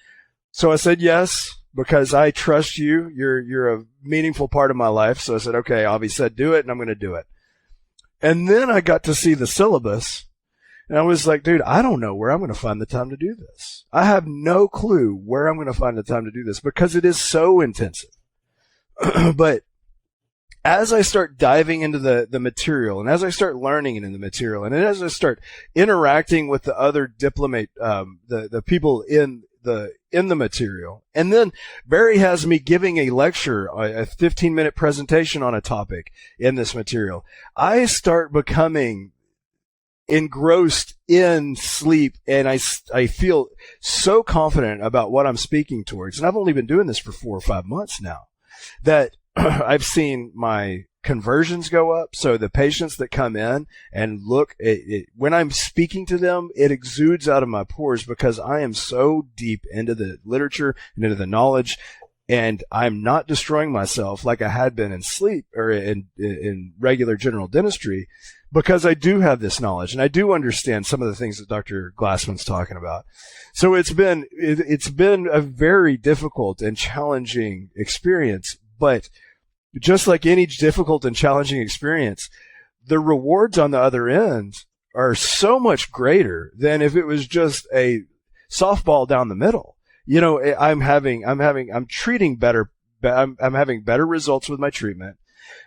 so I said yes, because I trust you. You're a meaningful part of my life. So I said, okay, Avi said do it, and I'm going to do it. And then I got to see the syllabus, and I was like, dude, I don't know where I'm going to find the time to do this. I have no clue where I'm going to find the time to do this because it is so intensive. But as I start diving into the material, and as I start learning in the material, and as I start interacting with the other diplomate, the people in the material. And then Barry has me giving a lecture, a 15-minute presentation on a topic in this material. I start becoming engrossed in sleep, and I feel so confident about what I'm speaking towards. And I've only been doing this for 4 or 5 months now, that I've seen my conversions go up. So the patients that come in and look, when I'm speaking to them, it exudes out of my pores because I am so deep into the literature and into the knowledge, and I'm not destroying myself like I had been in sleep or in regular general dentistry, because I do have this knowledge and I do understand some of the things that Dr. Glassman's talking about. So it's been a very difficult and challenging experience, but just like any difficult and challenging experience, the rewards on the other end are so much greater than if it was just a softball down the middle. I'm treating better. I'm having better results with my treatment.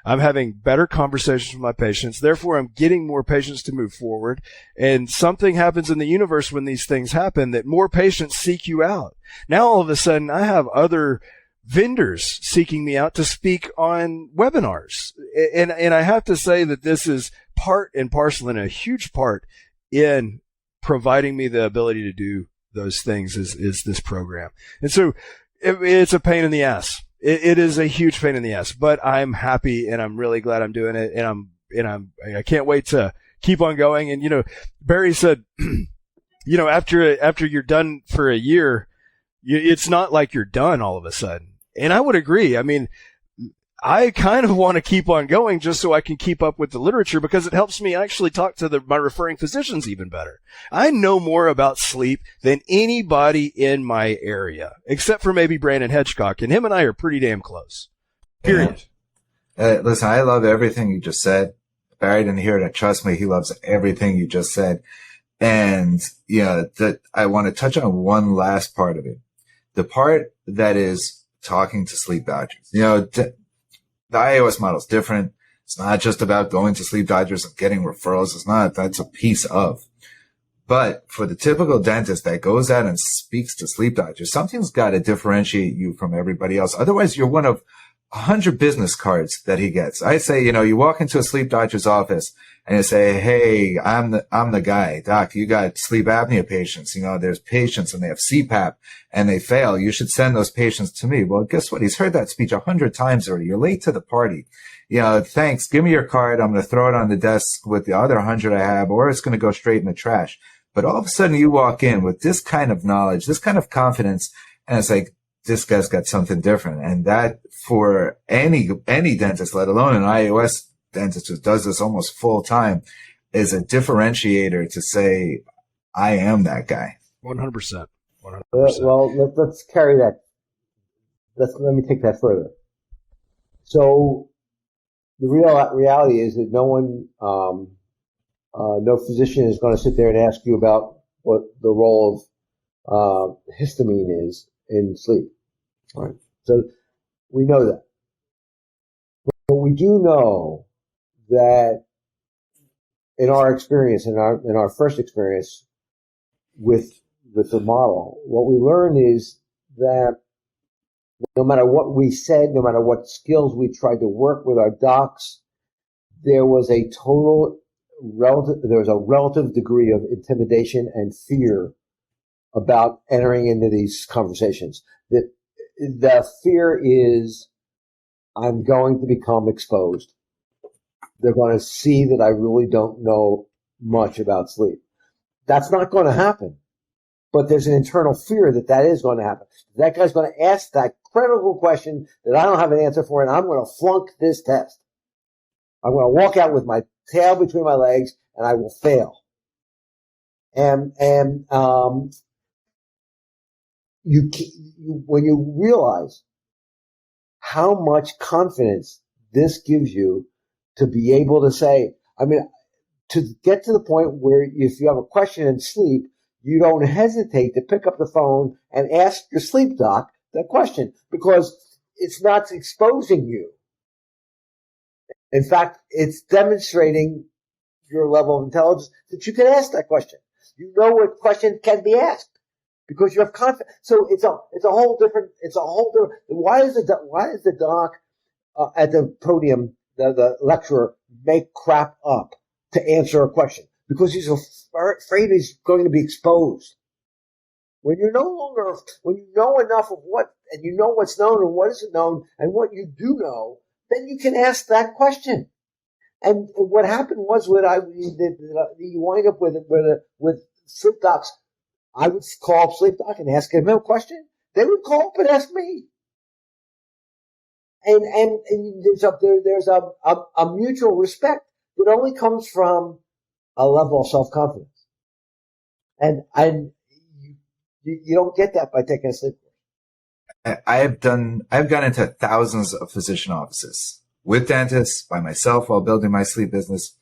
I'm having better conversations with my patients. Therefore, I'm getting more patients to move forward. And something happens in the universe when these things happen, that more patients seek you out. Now, all of a sudden, I have other vendors seeking me out to speak on webinars. And I have to say that this is part and parcel, and a huge part in providing me the ability to do those things is this program. And so it's a pain in the ass. It is a huge pain in the ass, but I'm happy and I'm really glad I'm doing it. And I can't wait to keep on going. And, Barry said, after you're done for a year, it's not like you're done all of a sudden. And I would agree. I mean, I kind of want to keep on going just so I can keep up with the literature, because it helps me actually talk to my referring physicians even better. I know more about sleep than anybody in my area, except for maybe Brandon Hedgecock, and him and I are pretty damn close. Period. Listen, I love everything you just said. Barry didn't hear it. Trust me, he loves everything you just said. And, I want to touch on one last part of it. The part that is talking to sleep doctors. The iOS model is different. It's not just about going to sleep doctors and getting referrals. That's a piece of. But for the typical dentist that goes out and speaks to sleep doctors, something's got to differentiate you from everybody else. Otherwise, you're one of 100 business cards that he gets. I say, you walk into a sleep doctor's office and you say, hey, I'm the guy. Doc, you got sleep apnea patients. There's patients and they have CPAP and they fail. You should send those patients to me. Well, guess what? He's heard that speech 100 times already. You're late to the party. Thanks. Give me your card. I'm going to throw it on the desk with the other 100 I have, or it's going to go straight in the trash. But all of a sudden you walk in with this kind of knowledge, this kind of confidence, and it's like, this guy's got something different. And that, for any dentist, let alone an iOS dentist who does this almost full time, is a differentiator to say, I am that guy. 100%. 100%. Well, let's carry that. Let me take that further. So the reality is that no physician is going to sit there and ask you about what the role of histamine is in sleep. All right. So we know that. But we do know that in our experience, in our first experience with the model, what we learned is that no matter what we said, no matter what skills we tried to work with our docs, there was a relative degree of intimidation and fear about entering into these conversations. That the fear is, I'm going to become exposed. They're going to see that I really don't know much about sleep. That's not going to happen. But there's an internal fear that is going to happen. That guy's going to ask that critical question that I don't have an answer for, and I'm going to flunk this test. I'm going to walk out with my tail between my legs, and I will fail. And when you realize how much confidence this gives you to be able to say, to get to the point where if you have a question in sleep, you don't hesitate to pick up the phone and ask your sleep doc that question, because it's not exposing you. In fact, it's demonstrating your level of intelligence that you can ask that question. You know what question can be asked because you have confidence. So it's a whole different. Why is the doc at the podium, the lecturer, make crap up to answer a question? Because he's afraid he's going to be exposed. When you know enough of and you know what's known and what isn't known and what you do know, then you can ask that question. And what happened was you wind up with sleep docs. I would call up sleep doc and ask him a question. They would call up and ask me. And there's a mutual respect that only comes from a level of self-confidence. And you don't get that by taking a sleep course. I've gone into thousands of physician offices with dentists, by myself while building my sleep business.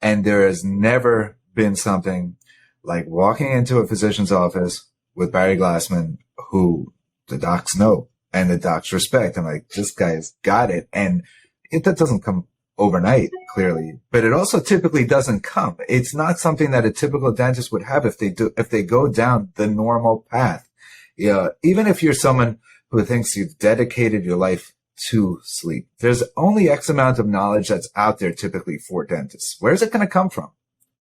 And there has never been something like walking into a physician's office with Barry Glassman, who the docs know and the docs respect. I'm like, this guy's got it. And that doesn't come overnight, clearly, but it also typically doesn't come. It's not something that a typical dentist would have if they go down the normal path. Yeah, even if you're someone who thinks you've dedicated your life to sleep, there's only X amount of knowledge that's out there typically for dentists. Where's it going to come from?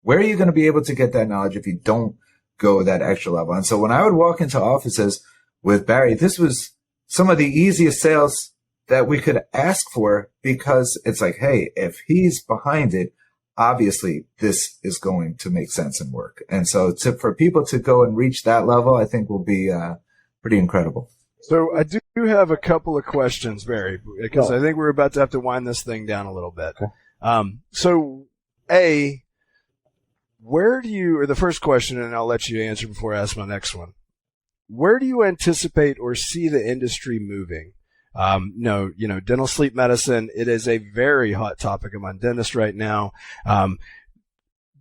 Where are you going to be able to get that knowledge if you don't go that extra level? And so when I would walk into offices with Barry, this was some of the easiest sales that we could ask for, because it's like, hey, if he's behind it, obviously this is going to make sense and work. And so for people to go and reach that level, I think will be pretty incredible. So I do have a couple of questions, Barry, because I think we're about to have to wind this thing down a little bit. Okay. So where do you, or the first question, and I'll let you answer before I ask my next one. Where do you anticipate or see the industry moving? Dental sleep medicine, it is a very hot topic among dentists right now.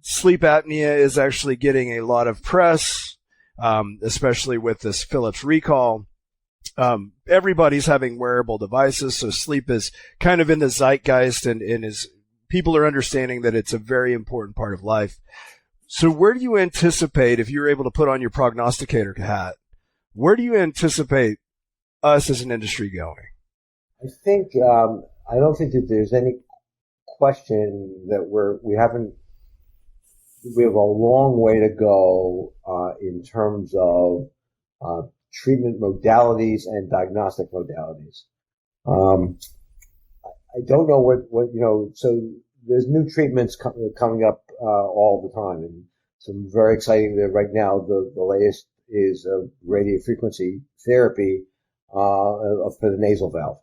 Sleep apnea is actually getting a lot of press, especially with this Philips recall. Everybody's having wearable devices, so sleep is kind of in the zeitgeist, and people are understanding that it's a very important part of life. So where do you anticipate, if you're able to put on your prognosticator hat, where do you anticipate us as an industry going? I think I don't think that there's any question that we have a long way to go in terms of treatment modalities and diagnostic modalities. I don't know what so there's new treatments coming up all the time, and some very exciting. That right now the latest is radiofrequency therapy for the nasal valve,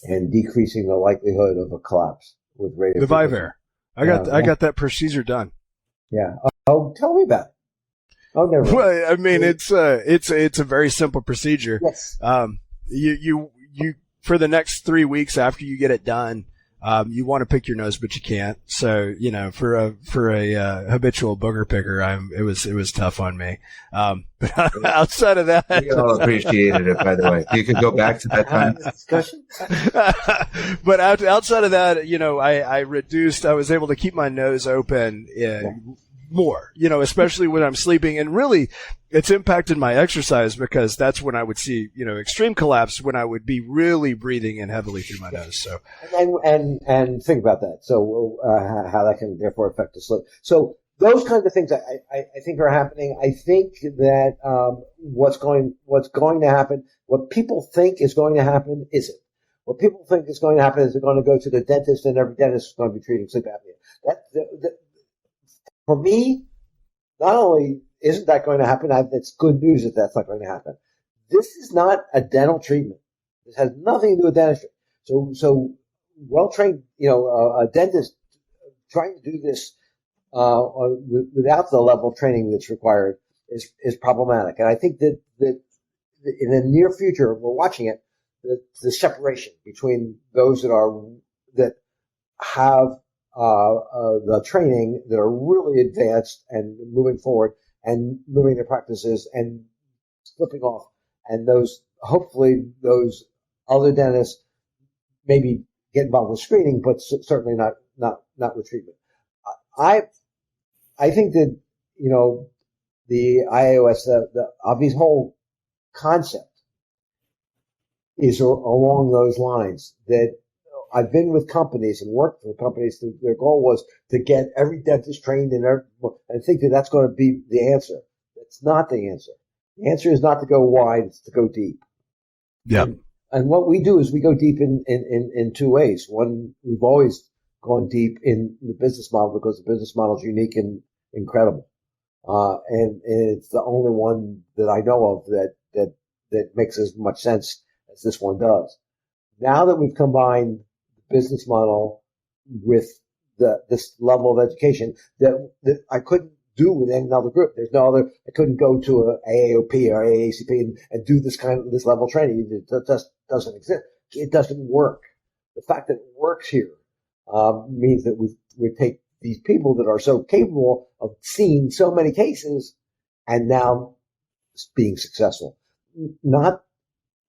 and decreasing the likelihood of a collapse with radiofrequency. The Vivair. I got that procedure done. Yeah. Oh, tell me about it. Oh, never mind. Well, I mean, it's a very simple procedure. Yes. You for the next 3 weeks after you get it done, you want to pick your nose, but you can't. So, for a habitual booger picker, it was tough on me. But outside of that, we all appreciated it, by the way. You could go back to that time discussion. But outside of that, I was able to keep my nose open more, especially when I'm sleeping. And really, it's impacted my exercise, because that's when I would see, extreme collapse, when I would be really breathing in heavily through my nose. So, and think about that. So, how that can therefore affect the sleep. So those kinds of things I think are happening. I think that, what's going to happen, what people think is going to happen isn't. What people think is going to happen is they're going to go to the dentist, and every dentist is going to be treating sleep apnea. For me, not only isn't that going to happen, it's good news that that's not going to happen. This is not a dental treatment. This has nothing to do with dentistry. So well-trained, a dentist trying to do this without the level of training that's required is problematic. And I think that in the near future, we're watching it, the separation between those that have the training, that are really advanced and moving forward and moving their practices and flipping off, and hopefully those other dentists maybe get involved with screening, but certainly not with treatment. I think that the IAOS, the obvious whole concept is along those lines. That I've been with companies and worked for companies that their goal was to get every dentist trained and think that that's going to be the answer. That's not the answer. The answer is not to go wide, it's to go deep. Yeah. And what we do is we go deep in two ways. One, we've always gone deep in the business model, because the business model is unique and incredible. And it's the only one that I know of that makes as much sense as this one does. Now that we've combined the business model with this level of education that I couldn't do with any other group. There's no other. I couldn't go to a AAOP or AACP and do this level of training. It just doesn't exist. It doesn't work. The fact that it works here means that we take these people that are so capable of seeing so many cases and now being successful. Not,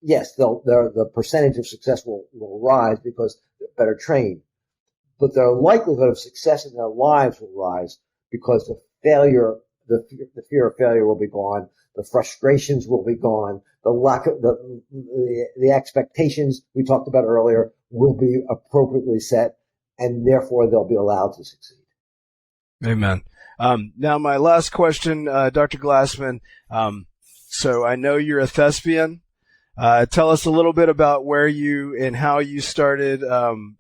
yes, the percentage of success will rise because they're better trained, but their likelihood of success in their lives will rise because the fear of failure will be gone, the frustrations will be gone, the lack of the expectations we talked about earlier will be appropriately set, and therefore they'll be allowed to succeed. Amen. Now, my last question, Dr. Glassman. So I know you're a thespian. Tell us a little bit about where you and how you started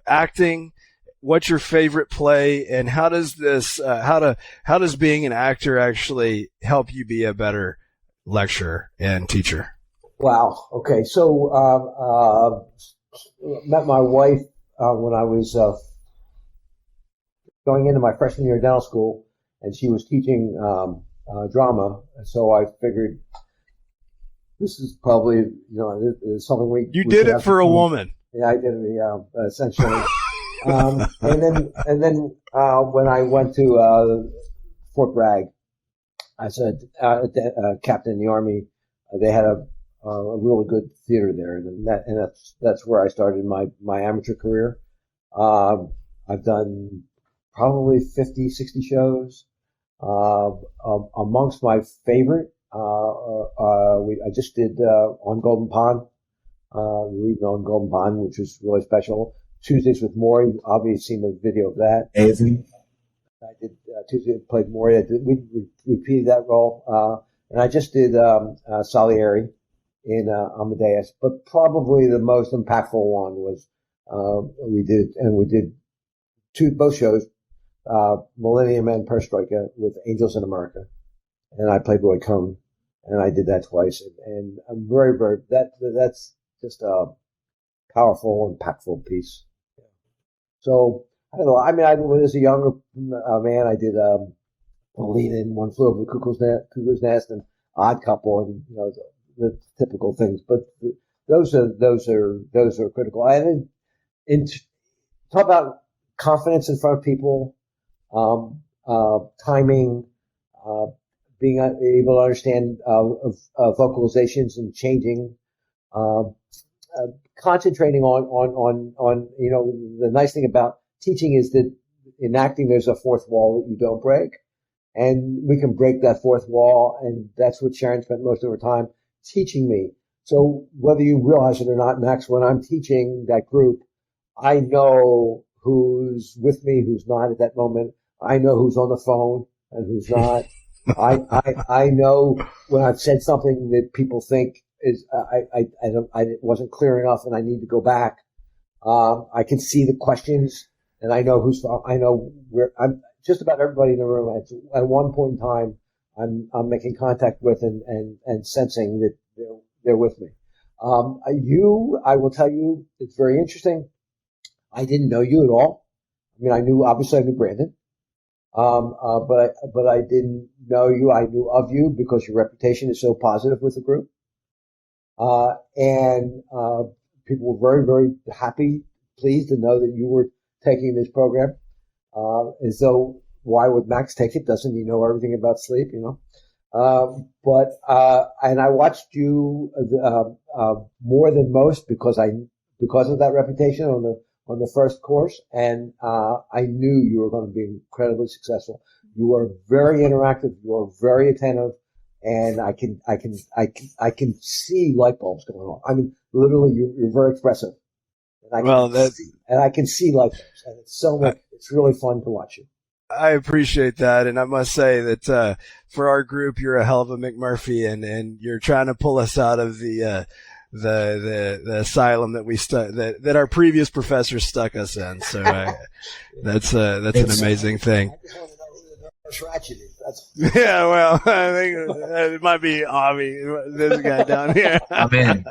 acting. What's your favorite play, and how does this how does being an actor actually help you be a better lecturer and teacher? Wow. Okay. So met my wife when I was going into my freshman year of dental school, and she was teaching drama. And so I figured this is probably something we did it for a woman. Yeah, I did it. Yeah, essentially. And then when I went to Fort Bragg, I said, captain in the Army, they had a really good theater there, and that's where I started my amateur career. I've done probably 50, 60 shows. Amongst my favorite, I just did On Golden Pond, reading On Golden Pond, which was really special. Tuesdays with Maury, obviously seen the video of that. Amazing. I did Tuesday, played Maury. We repeated that role. And I just did Salieri in Amadeus. But probably the most impactful one was we did both shows, Millennium and Perestroika, with Angels in America. And I played Roy Cohn, and I did that twice. And I'm very, very, that's just a powerful, impactful piece. So, I don't know. I mean, as a younger man, I did the lead in One Flew Over the Cuckoo's Nest and Odd Couple, and the typical things. But those are critical. And talk about confidence in front of people, timing, being able to understand vocalizations and changing. Concentrating on the nice thing about teaching is that in acting there's a fourth wall that you don't break, and we can break that fourth wall, and that's what Sharon spent most of her time teaching me. So whether you realize it or not, Max, when I'm teaching that group, I know who's with me, who's not at that moment. I know who's on the phone and who's not. I know when I've said something that people think is I wasn't clear enough and I need to go back. I can see the questions, and I know where I'm. Just about everybody in the room at one point in time I'm making contact with and sensing that they're with me. I will tell you, it's very interesting. I didn't know you at all. I mean, I knew Brandon. But I didn't know you. I knew of you because your reputation is so positive with the group. And people were very, very happy, pleased to know that you were taking this program. As though, why would Max take it? Doesn't he know everything about sleep, But I watched you, more than most because of that reputation on the first course. And, I knew you were going to be incredibly successful. You were very interactive. You were very attentive. And I can see light bulbs going on. I mean, literally, you're very expressive. And I can see light bulbs. And it's so much, it's really fun to watch you. I appreciate that, and I must say that for our group, you're a hell of a McMurphy, and you're trying to pull us out of the asylum that that our previous professors stuck us in. So that's an amazing thing. I just want to know who the nurse Ratchet is. Yeah, well, I think it might be Avi, this guy down here. I'm in.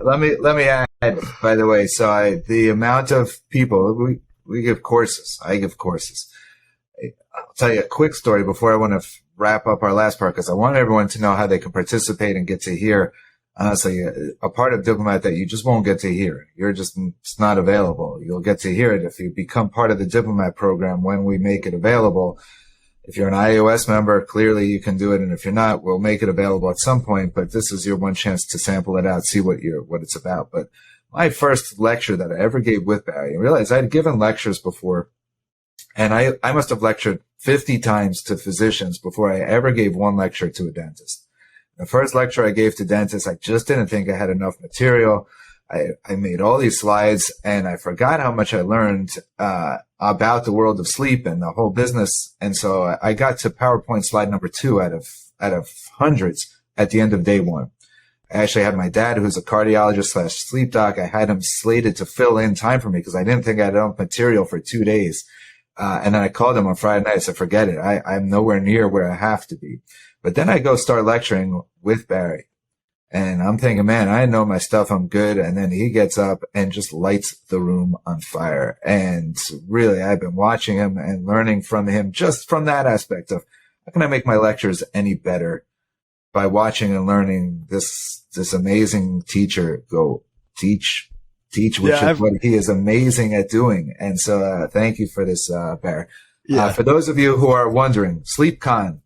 Let me add, by the way. So the amount of people we give courses. I give courses. I'll tell you a quick story before I want to wrap up our last part, because I want everyone to know how they can participate and get to hear honestly a part of Diplomat that you just won't get to hear. You're just, it's not available. You'll get to hear it if you become part of the Diplomat program when we make it available. If you're an iOS member, clearly you can do it. And if you're not, we'll make it available at some point, but this is your one chance to sample it out, see what it's about. But my first lecture that I ever gave with Barry, I realized I'd given lectures before, and I must have lectured 50 times to physicians before I ever gave one lecture to a dentist. The first lecture I gave to dentists, I just didn't think I had enough material. I made all these slides, and I forgot how much I learned about the world of sleep and the whole business. And so I got to PowerPoint slide number 2 out of hundreds at the end of day 1. I actually had my dad, who's a cardiologist / sleep doc. I had him slated to fill in time for me because I didn't think I had enough material for 2 days. And then I called him on Friday night. I said, forget it. I'm nowhere near where I have to be. But then I go start lecturing with Barry. And I'm thinking, man, I know my stuff. I'm good. And then he gets up and just lights the room on fire. And really, I've been watching him and learning from him just from that aspect of how can I make my lectures any better by watching and learning this amazing teacher go teach, which is what he is amazing at doing. And so, thank you for this, Barry. Yeah. For those of you who are wondering, SleepCon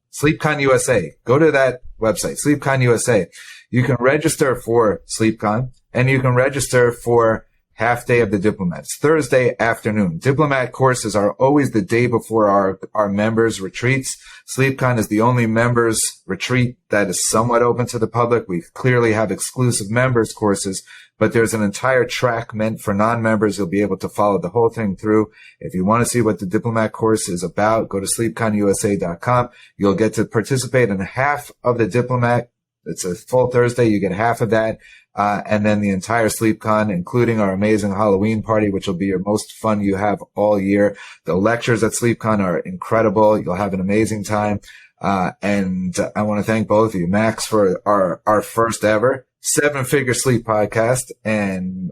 USA, go to that website, SleepCon USA. You can register for SleepCon, and you can register for half day of the Diplomats, Thursday afternoon. Diplomat courses are always the day before our members' retreats. SleepCon is the only members' retreat that is somewhat open to the public. We clearly have exclusive members courses, but there's an entire track meant for non-members. You'll be able to follow the whole thing through. If you want to see what the Diplomat course is about, go to sleepconusa.com. You'll get to participate in half of the Diplomat. It's a full Thursday. You get half of that. And then the entire SleepCon, including our amazing Halloween party, which will be your most fun you have all year. The lectures at SleepCon are incredible. You'll have an amazing time. And I want to thank both of you, Max, for our first ever 7-figure sleep podcast, and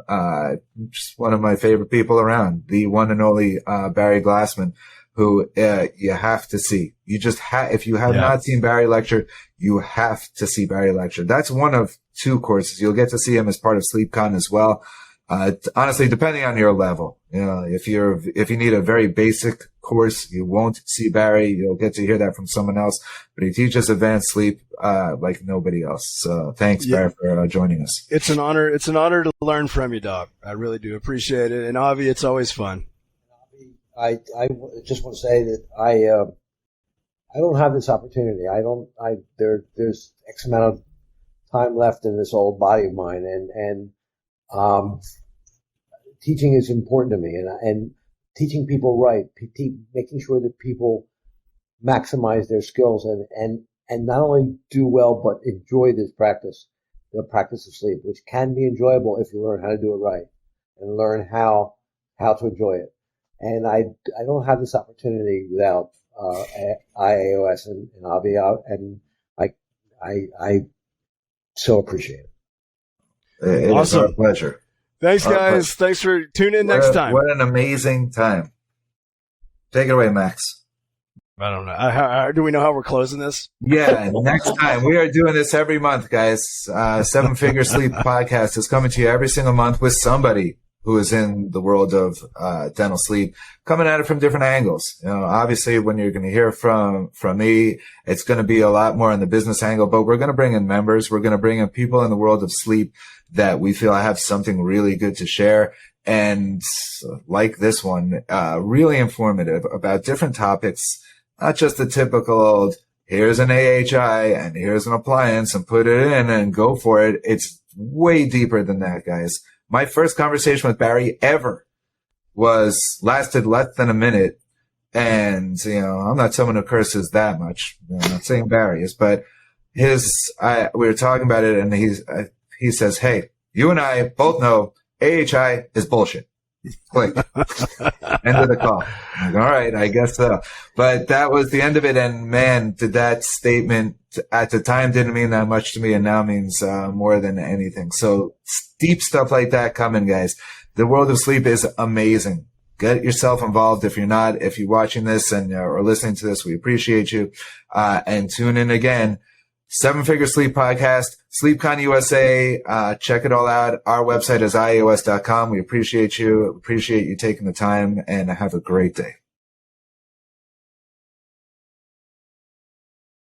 just one of my favorite people around, the one and only Barry Glassman, who you have to see. You just if you have not seen Barry lecture, you have to see Barry lecture. That's one of 2 courses. You'll get to see him as part of SleepCon as well. Honestly, depending on your level, if you need a very basic course, you won't see Barry. You'll get to hear that from someone else, but he teaches advanced sleep, like nobody else. So thanks, Barry, for joining us. It's an honor. It's an honor to learn from you, Doc. I really do appreciate it. And Avi, it's always fun. I just want to say that I don't have this opportunity. There's X amount of time left in this old body of mine, and teaching is important to me, and teaching people right, making sure that people maximize their skills and not only do well, but enjoy this practice, the practice of sleep, which can be enjoyable if you learn how to do it right and learn how to enjoy it. And I don't have this opportunity without IAOS and Avi, and I so appreciate it. It awesome. is our pleasure. Thanks, guys. Thanks for tuning in next time. What an amazing time. Take it away, Max. I don't know. How do we know how we're closing this? Yeah, next time. We are doing this every month, guys. 7-Figure Sleep Podcast is coming to you every single month with somebody who is in the world of dental sleep, coming at it from different angles. Obviously, when you're going to hear from me, it's going to be a lot more on the business angle, but we're going to bring in members. We're going to bring in people in the world of sleep that we feel have something really good to share. And like this one, really informative about different topics, not just the typical old, here's an AHI and here's an appliance and put it in and go for it. It's way deeper than that, guys. My first conversation with Barry ever lasted less than a minute. And, I'm not someone who curses that much. I'm not saying Barry is, but we were talking about it, and he says, hey, you and I both know AHI is bullshit. Click. End of the call. I'm like, all right, I guess so. But that was the end of it. And man, did that statement at the time didn't mean that much to me, and now means more than anything. So deep stuff like that coming, guys. The world of sleep is amazing. Get yourself involved. If you're not, if you're watching this and or listening to this, we appreciate you. And tune in again. 7-Figure Sleep Podcast. SleepCon USA, check it all out. Our website is ios.com. We appreciate you taking the time, and have a great day.